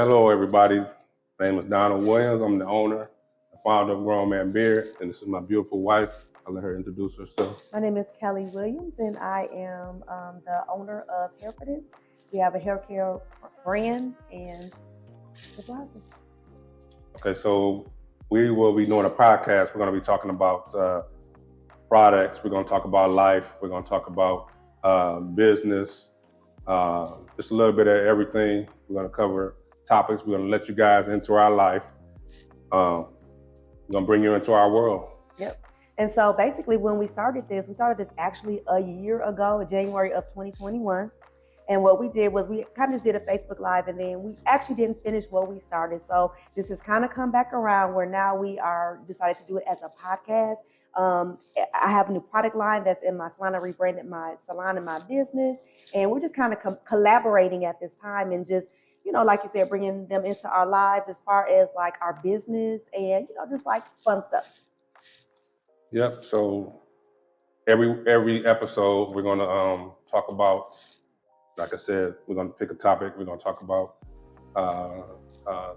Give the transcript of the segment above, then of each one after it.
Hello, everybody. My name is Donald Williams. I'm the owner and founder of Grown Man Beard, and this is my beautiful wife. I'll let her introduce herself. My name is Kelly Williams, and I am the owner of Hairfitence. We have a hair care brand, and it's my husband. Okay, so we will be doing a podcast. We're going to be talking about products. We're going to talk about life. We're going to talk about business. Just a little bit of everything. We're going to cover topics. We're going to let you guys into our life. We're going to bring you into our world. Yep. And so basically when we started this actually a year ago, January of 2021. And what we did was we kind of just did a Facebook Live, and then we actually didn't finish what we started. So this has kind of come back around where now we are decided to do it as a podcast. I have a new product line that's in my salon. I rebranded my salon and my business. And we're just kind of collaborating at this time and just, like you said, bringing them into our lives as far as like our business and, just like fun stuff. Yep. So every episode we're going to talk about, like I said, we're going to pick a topic. We're going to talk about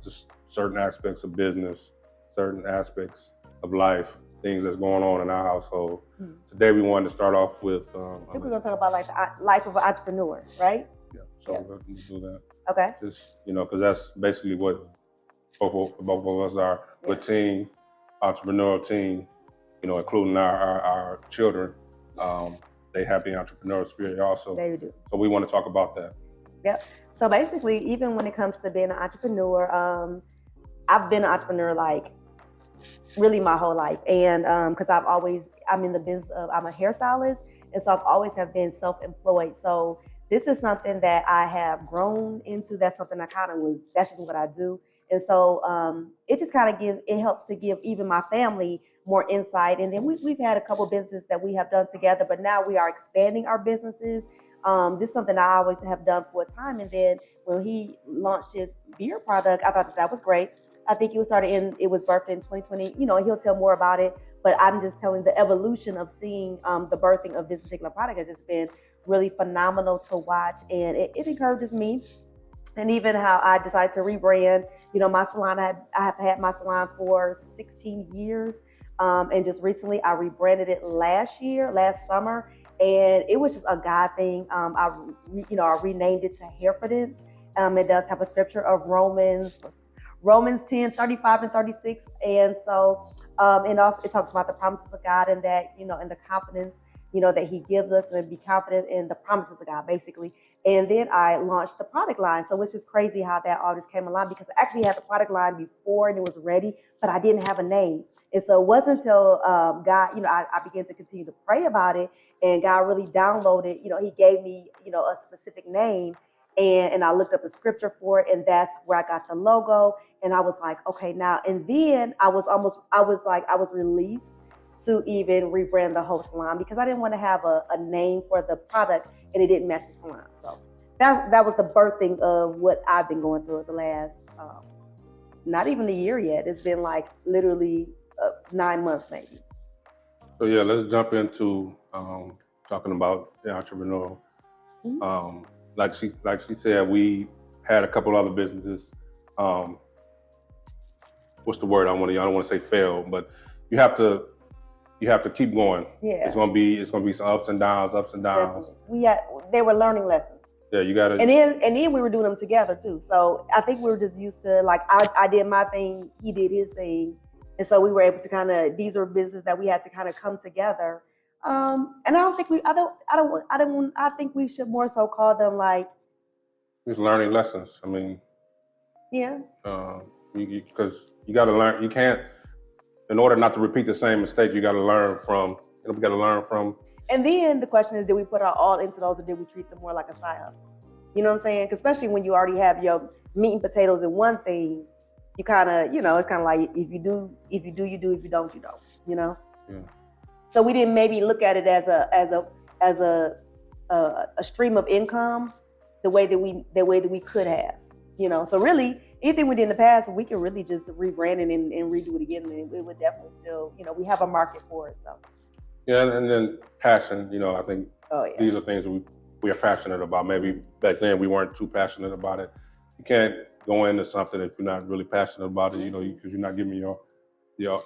just certain aspects of business, certain aspects of life, things that's going on in our household. Mm-hmm. Today we wanted to start off with. I think we're going to talk about like the life of an entrepreneur, right? Yeah. So we're going to do that. Okay. Just because that's basically what both of us are. Yeah. We're a team, entrepreneurial team. Including our children, they have the entrepreneurial spirit also. They do. So we want to talk about that. Yep. So basically, even when it comes to being an entrepreneur, I've been an entrepreneur like really my whole life, and because I'm in the business of, I'm a hairstylist, and so I've always have been self-employed. So this is something that I have grown into. That's something that's just what I do. And so it just kind of helps to give even my family more insight. And then we've had a couple of businesses that we have done together, but now we are expanding our businesses. This is something I always have done for a time. And then when he launched his beard product, I thought that was great. I think it was birthed in 2020. He'll tell more about it, but I'm just telling the evolution of seeing the birthing of this particular product has just been really phenomenal to watch. And it encourages me. And even how I decided to rebrand, my salon, I have had my salon for 16 years. And just recently I rebranded it last summer. And it was just a God thing. I renamed it to Hairfitence. It does have a scripture of Romans 10, 35 and 36. And so, and also it talks about the promises of God and that, and the confidence, that he gives us, and be confident in the promises of God, basically. And then I launched the product line. So it's just crazy how that all just came along, because I actually had the product line before and it was ready, but I didn't have a name. And so it wasn't until God, I began to continue to pray about it, and God really downloaded, he gave me, a specific name. And I looked up a scripture for it, and that's where I got the logo. And I was like, okay, now, and then I was released to even rebrand the whole salon, because I didn't want to have a name for the product and it didn't match the salon. So that was the birthing of what I've been going through the last, not even a year yet. It's been like literally 9 months maybe. So yeah, let's jump into talking about the entrepreneurial. Mm-hmm. Like she said, we had a couple other businesses. What's the word? I don't want to say fail, but you have to keep going. Yeah. It's gonna be some ups and downs. Definitely. They were learning lessons. Yeah, you gotta. And then we were doing them together too. So I think we were just used to, like, I did my thing, he did his thing, and so we were able to these were businesses that we had to kind of come together. And I think we should more so call them like just learning lessons. I mean. Yeah. Because you got to learn. You can't. In order not to repeat the same mistake, you got to learn from. We got to learn from. And then the question is, did we put our all into those, or did we treat them more like a side hustle? You know what I'm saying? Because especially when you already have your meat and potatoes in one thing, you kind of, it's kind of like if you do, you do. If you don't, you don't. Yeah. So we didn't maybe look at it as a stream of income the way that we could have. So really, anything we did in the past, we can really just rebrand it and redo it again, and it would definitely still, we have a market for it. So. Yeah, and then passion. I think these are things that we are passionate about. Maybe back then we weren't too passionate about it. You can't go into something if you're not really passionate about it, because you're not giving your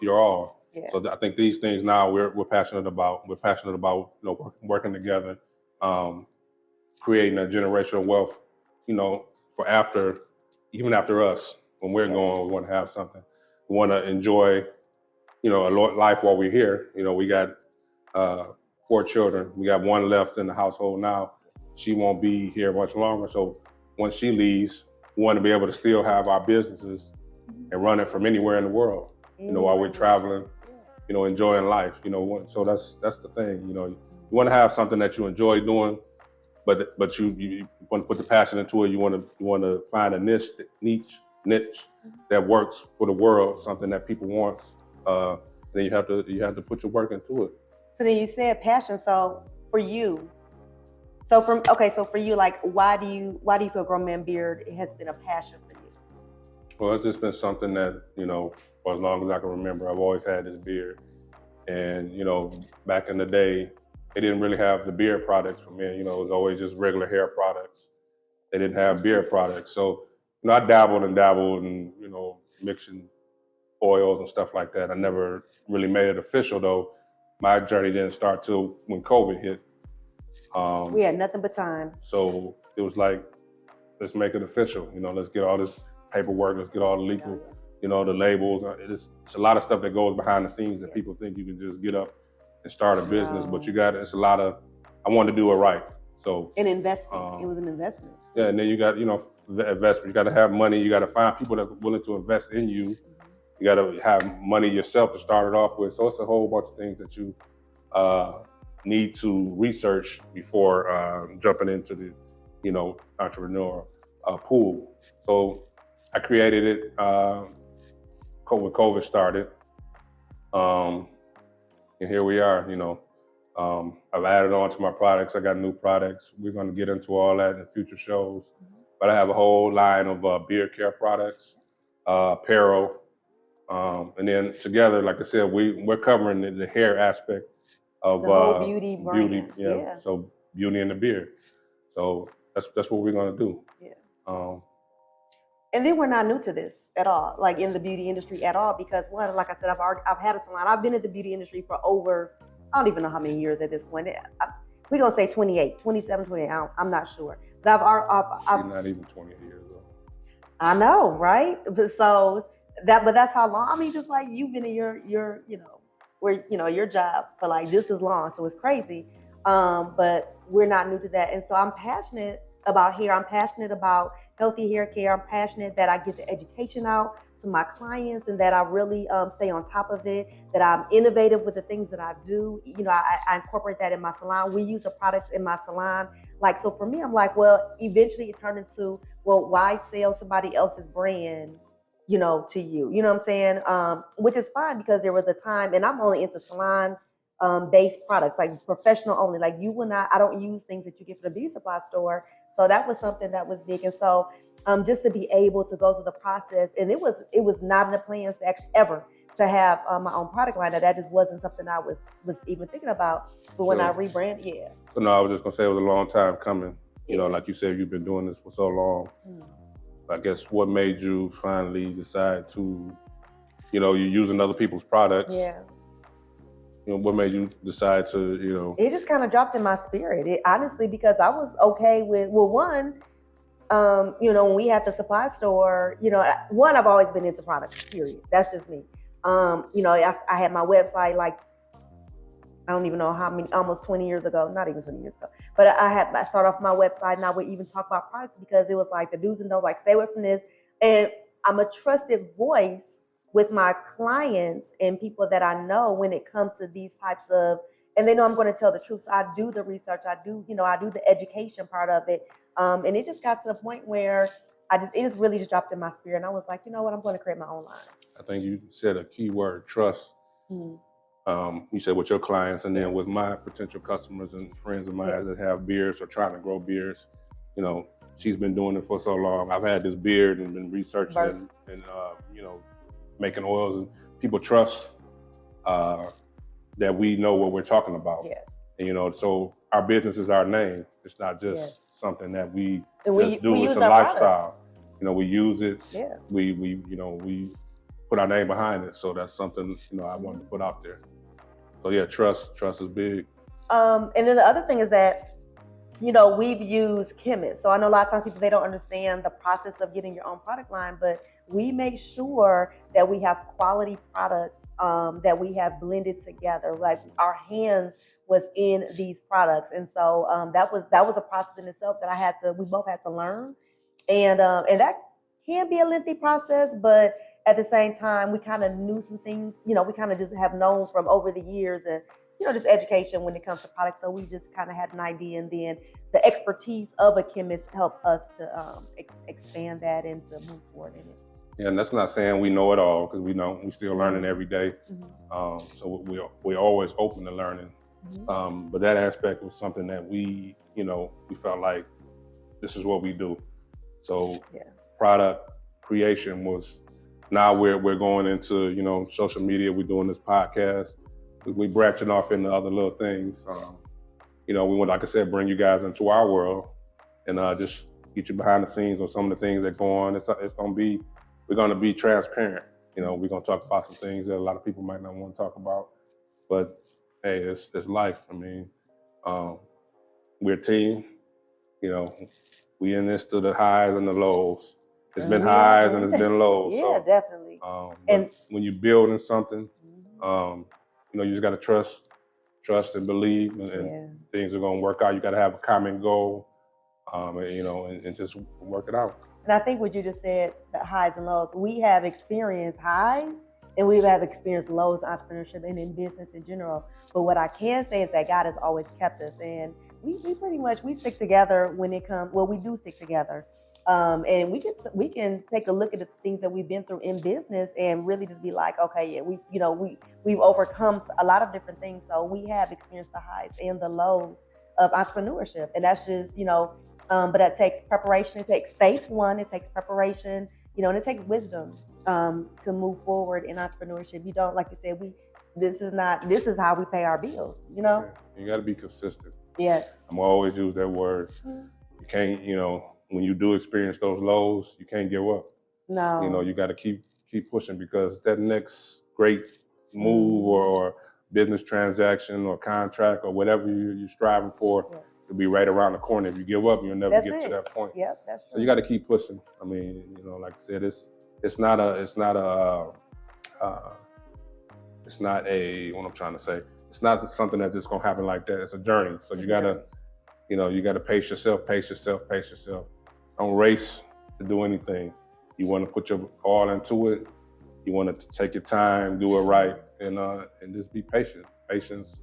all. Yeah. So I think these things now we're passionate about. We're passionate about working together, creating a generational wealth, for even after us, when we're gone, we want to have something. We want to enjoy, a life while we're here. We got 4 children. We got 1 left in the household now. She won't be here much longer. So once she leaves, we want to be able to still have our businesses and run it from anywhere in the world, while we're traveling, enjoying life, so that's the thing, you want to have something that you enjoy doing, but you want to put the passion into it. You want to find a niche that works for the world, something that people want. Then you have to put your work into it. So then you said passion. So for you, like, why do you feel Grown Man Beard has been a passion for you? Well, it's just been something that, for as long as I can remember, I've always had this beard. And, back in the day, they didn't really have the beard products for men. It was always just regular hair products. They didn't have beard products. So, I dabbled and, mixing oils and stuff like that. I never really made it official, though. My journey didn't start till when COVID hit. We had nothing but time. So it was like, let's make it official. Let's get all this paperwork. Let's get all the legal, the labels. It's a lot of stuff that goes behind the scenes that people think you can just get up and start a business, but it's a lot of, I wanted to do it right. So an investment. It was an investment. Yeah, and then you got, investment. You got to have money. You got to find people that are willing to invest in you. You got to have money yourself to start it off with. So it's a whole bunch of things that you need to research before jumping into the, entrepreneur pool. So I created it when COVID started, and here we are. I've added on to my products. I got new products. We're going to get into all that in future shows. But I have a whole line of beard care products, apparel, and then together, like I said, we're covering the hair aspect of the whole beauty brand. Yeah. So beauty in the beard. So that's what we're going to do. Yeah. And then we're not new to this at all, like in the beauty industry at all, because one, like I said, I've had a salon. I've been in the beauty industry for over, I don't even know how many years at this point. We're going to say 27, 28. I'm not sure. But I've not even 28 years old. I know, right? But that's how long. I mean, just like you've been in your job for like just as long. So it's crazy. But we're not new to that. And so I'm passionate about hair. I'm passionate about healthy hair care. I'm passionate that I get the education out to my clients and that I really stay on top of it, that I'm innovative with the things that I do. I incorporate that in my salon. We use the products in my salon. So for me, I'm like, well, eventually it turned into, well, why sell somebody else's brand, to you? You know what I'm saying? Which is fine, because there was a time, and I'm only into salon based products, like professional only. Like I don't use things that you get from the beauty supply store. So that was something that was big. And so just to be able to go through the process, and it was not in the plans to actually ever to have my own product line. That just wasn't something I was even thinking about. But when I rebranded, yeah. So no, I was just gonna say it was a long time coming. Like you said, you've been doing this for so long. I guess what made you finally decide to, you're using other people's products. Yeah. What made you decide to, It just kind of dropped in my spirit. Honestly, because I was okay with, well, one, when we had the supply store, one, I've always been into products, period. That's just me. I had my website, like, I don't even know how many, almost 20 years ago, not even 20 years ago. But I started off my website, and I would even talk about products because it was like the do's and don'ts, like stay away from this. And I'm a trusted voice with my clients and people that I know when it comes to these types of, and they know I'm going to tell the truth. So I do the research, I do the education part of it. And it just got to the point where it just really just dropped in my spirit. And I was like, you know what, I'm going to create my own line. I think you said a key word, trust. You said with your clients, and then with my potential customers and friends of mine that have beards or trying to grow beards. She's been doing it for so long. I've had this beard and been researching and making oils, and people trust that we know what we're talking about. Yeah. And so our business is our name. It's not just something that we just do. We It's use a our lifestyle. products. we use it. Yeah. We put our name behind it. So that's something, I wanted to put out there. So yeah, trust is big. And then the other thing is that, we've used chemists. So I know a lot of times people, they don't understand the process of getting your own product line, but we make sure that we have quality products that we have blended together. Like our hands was in these products. And so that was a process in itself that we both had to learn. And that can be a lengthy process, but at the same time, we kind of knew some things, we kind of just have known from over the years, and just education when it comes to products. So we just kind of had an idea, and then the expertise of a chemist helped us to expand that and to move forward in it. Yeah, and that's not saying we know it all, because we're still learning every day. So we're always open to learning. But that aspect was something that we felt like this is what we do. So product creation was, now we're going into, social media. We're doing this podcast. We branching off into other little things. We want, like I said, bring you guys into our world and just get you behind the scenes on some of the things that go on. We're going to be transparent. We're going to talk about some things that a lot of people might not want to talk about. But hey, it's life. I mean, we're a team. We in this through the highs and the lows. It's been highs and it's been lows. Yeah, so, definitely. And when you're building something, you just got to trust and believe, and things are going to work out. You got to have a common goal, and just work it out. And I think what you just said, the highs and lows, we have experienced highs and we have experienced lows in entrepreneurship and in business in general. But what I can say is that God has always kept us, and we pretty much, we stick together when it comes, we do stick together. And we can take a look at the things that we've been through in business and really just be like, okay, yeah, we've overcome a lot of different things. So we have experienced the highs and the lows of entrepreneurship, and that's just, but that takes preparation. It takes faith. It takes preparation, and it takes wisdom to move forward in entrepreneurship. You don't, like you said, this is how we pay our bills. You got to be consistent. Yes. I'm always use that word. You can't, when you do experience those lows, you can't give up. No. You got to keep pushing, because that next great move or business transaction or contract or whatever you're striving for will be right around the corner. If you give up, you'll never get to that point. Yep, that's true. So you got to keep pushing. I mean, like I said, it's not a what I'm trying to say. It's not something that's just gonna happen like that. It's a journey. So you gotta pace yourself. Don't race to do anything. You want to put your all into it. You want to take your time, do it right, and just be patient. Patience,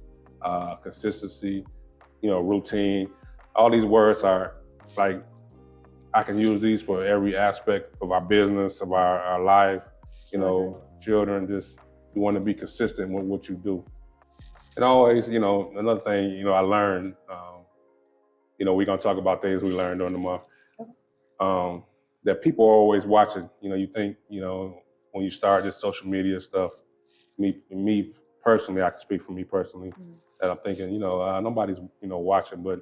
consistency, routine. All these words are like, I can use these for every aspect of our business, of our life. Children. Just, you want to be consistent with what you do. And always, another thing, I learned. We're gonna talk about things we learned during the month. That people are always watching. You think, when you start this social media stuff, me personally, I can speak for me personally, that I'm thinking, nobody's, watching, but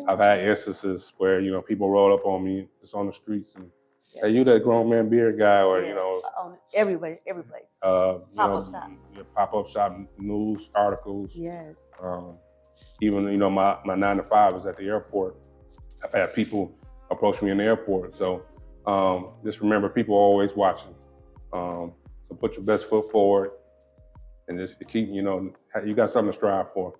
I've had instances where, people roll up on me just on the streets and, hey, you that grown man beard guy, or, everywhere, every place. Pop-up shop. Pop-up shop news articles. Yes. Even, my 9 to 5 is at the airport. I've had people approach me in the airport. So just remember, people are always watching. So put your best foot forward and just keep, you got something to strive for.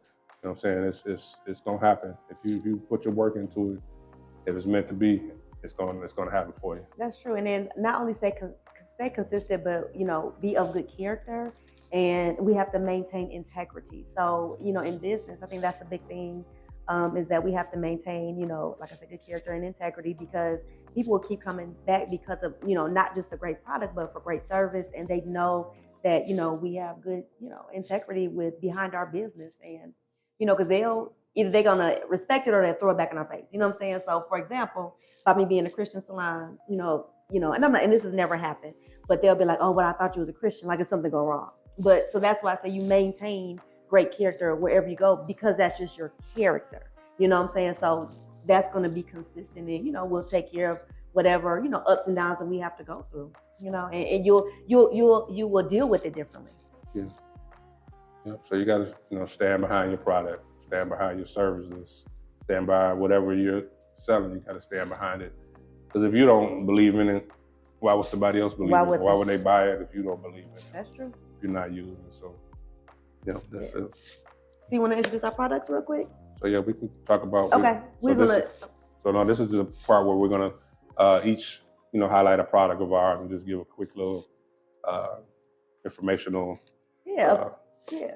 You know what I'm saying? It's gonna happen. If you put your work into it, if it's meant to be, it's gonna happen for you. That's true. And then not only stay consistent, but be of good character, and we have to maintain integrity. So in business, I think that's a big thing, is that we have to maintain, like I said, good character and integrity, because people will keep coming back because of not just the great product, but for great service, and they know that we have good integrity behind our business, and because they're gonna respect it or they'll throw it back in our face. You know what I'm saying? So, for example, by me being a Christian salon, and I'm not, and this has never happened, but they'll be like, "Oh, but I thought you was a Christian," like it's something go wrong. But so that's why I say you maintain great character wherever you go, because that's just your character. You know what I'm saying? So that's going to be consistent, and we'll take care of whatever, ups and downs that we have to go through, and you will deal with it differently. Yeah. So you got to, stand behind your product, stand behind your services, stand by whatever you're selling. You got to stand behind it. Because if you don't believe in it, why would somebody else believe in it? Why would they buy it if you don't believe in it? That's true. If you're not using it. So, that's it. So you want to introduce our products real quick? So we can talk about. Okay. This is the part where we're gonna each, highlight a product of ours and just give a quick little informational. Yeah,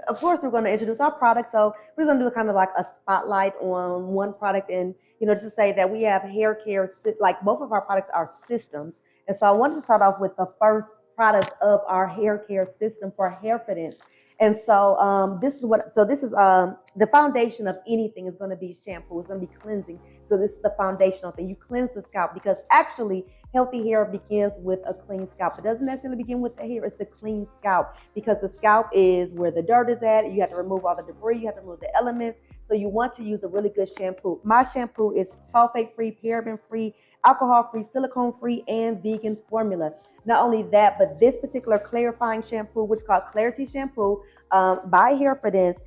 of course, we're going to introduce our product. So we're going to do kind of like a spotlight on one product, and just to say that we have hair care. Like both of our products are systems, and so I wanted to start off with the first product of our hair care system for Hairfidence. And so this is the foundation of anything is going to be shampoo. It's going to be cleansing. So this is the foundational thing. You cleanse the scalp because actually healthy hair begins with a clean scalp. It doesn't necessarily begin with the hair. It's the clean scalp because the scalp is where the dirt is at. You have to remove all the debris. You have to remove the elements. So you want to use a really good shampoo. My shampoo is sulfate-free, paraben-free, alcohol-free, silicone-free, and vegan formula. Not only that, but this particular clarifying shampoo, which is called Clarity Shampoo by Hairfidence,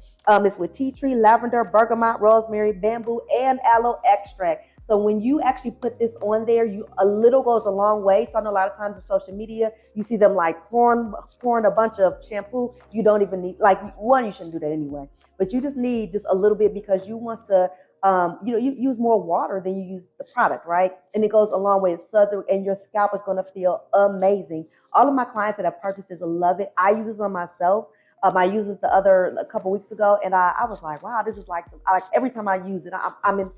is with tea tree, lavender, bergamot, rosemary, bamboo, and aloe extract. So when you actually put this on there, a little goes a long way. So I know a lot of times in social media, you see them like pouring a bunch of shampoo. You don't even need, you shouldn't do that anyway. But you just need just a little bit because you want to, you use more water than you use the product, right? And it goes a long way. It suds, and your scalp is going to feel amazing. All of my clients that have purchased this love it. I use this on myself. I used it a couple weeks ago, and I was like, wow, this is like every time I use it, I'm in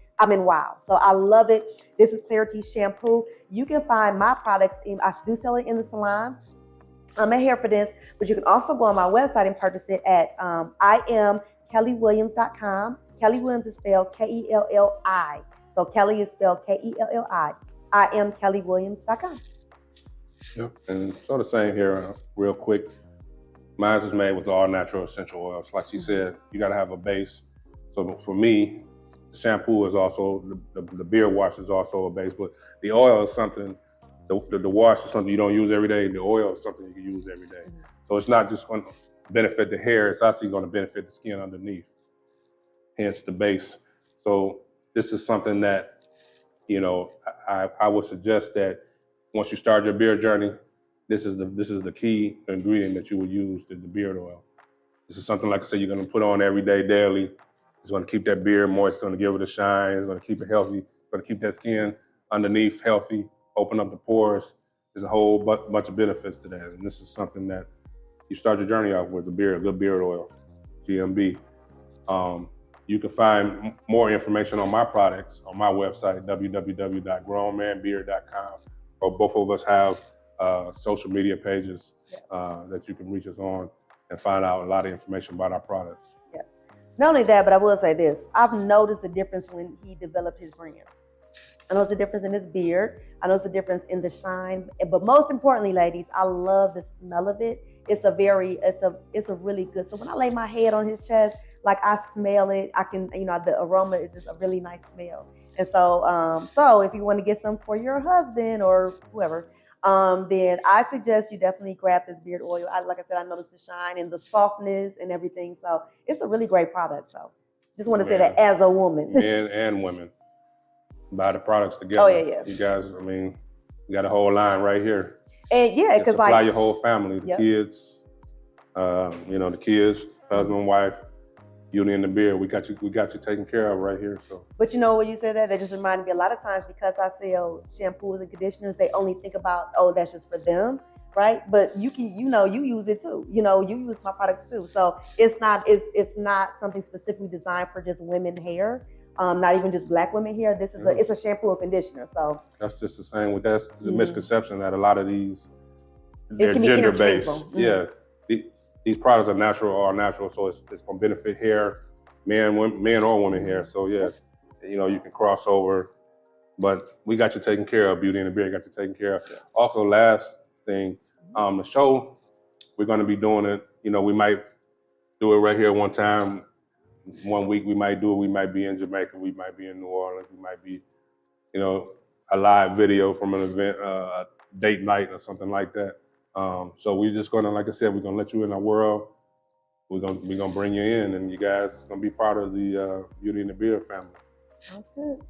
wow. So I love it. This is Clarity Shampoo. You can find my products I do sell it in the salon. I'm at Hairfidence, but you can also go on my website and purchase it at IamKellyWilliams.com. Kelly Williams is spelled Kelli. So Kelly is spelled Kelli. IamKellyWilliams.com. Yep, and sort of same here, real quick. Mine is made with all natural essential oils. Like she said, you got to have a base. So for me, the shampoo is also, the beard wash is also a base, but the oil is something, the wash is something you don't use every day. The oil is something you can use every day. So it's not just going to benefit the hair, it's actually going to benefit the skin underneath, hence the base. So this is something that, I would suggest that once you start your beard journey, this is the key ingredient that you would use, the beard oil. This is something, like I said, you're going to put on every day, daily. It's going to keep that beard moist. It's going to give it a shine. It's going to keep it healthy. It's going to keep that skin underneath healthy, open up the pores. There's a whole bunch of benefits to that. And this is something that you start your journey off with, good beard oil, GMB. You can find more information on my products on my website, www.grownmanbeard.com. Or both of us have social media pages that you can reach us on and find out a lot of information about our products. Yeah. Not only that, but I will say this. I've noticed the difference when he developed his brand. I noticed the difference in his beard. I noticed the difference in the shine. But most importantly, ladies, I love the smell of it. It's a really good. So when I lay my head on his chest, like I smell it, I can, the aroma is just a really nice smell. And so, so if you want to get some for your husband or whoever, then I suggest you definitely grab this beard oil. Like I said, I noticed the shine and the softness and everything. So it's a really great product. So just want to say that as a woman. Men and women buy the products together. Oh, yeah. You guys, you got a whole line right here. And yeah, because supply your whole family, the kids, the kids, husband, wife, beauty and the beard. We got you taken care of right here. So. But when you said that just reminded me a lot of times, because I sell shampoos and conditioners, they only think about, that's just for them, right? But you can, you use it too. You use my products too. So it's not something specifically designed for just women hair. Not even just Black women hair. This is it's a shampoo and conditioner. So that's just the same with that's the misconception that a lot of these they're gender based. Yeah, these products are natural, so it's going to benefit hair, men or women hair. So yeah, you can cross over, but we got you taken care of. Beauty and the Beard got you taken care of. Yes. Also, last thing, the show we're going to be doing it. We might do it right here one time. 1 week we might do it. We might be in Jamaica. We might be in New Orleans. We might be, a live video from an event, a date night or something like that. So we're just gonna, like I said, we're gonna let you in our world. We're gonna bring you in, and you guys gonna be part of the Beauty and the Beard family. Sounds good.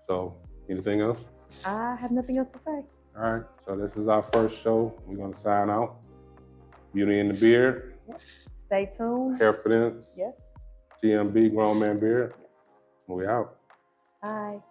So, anything else? I have nothing else to say. All right. So this is our first show. We're gonna sign out. Beauty and the Beard. Yep. Stay tuned. Hairfidence. Yes. GMB, Grown Man Beard. We out. Bye.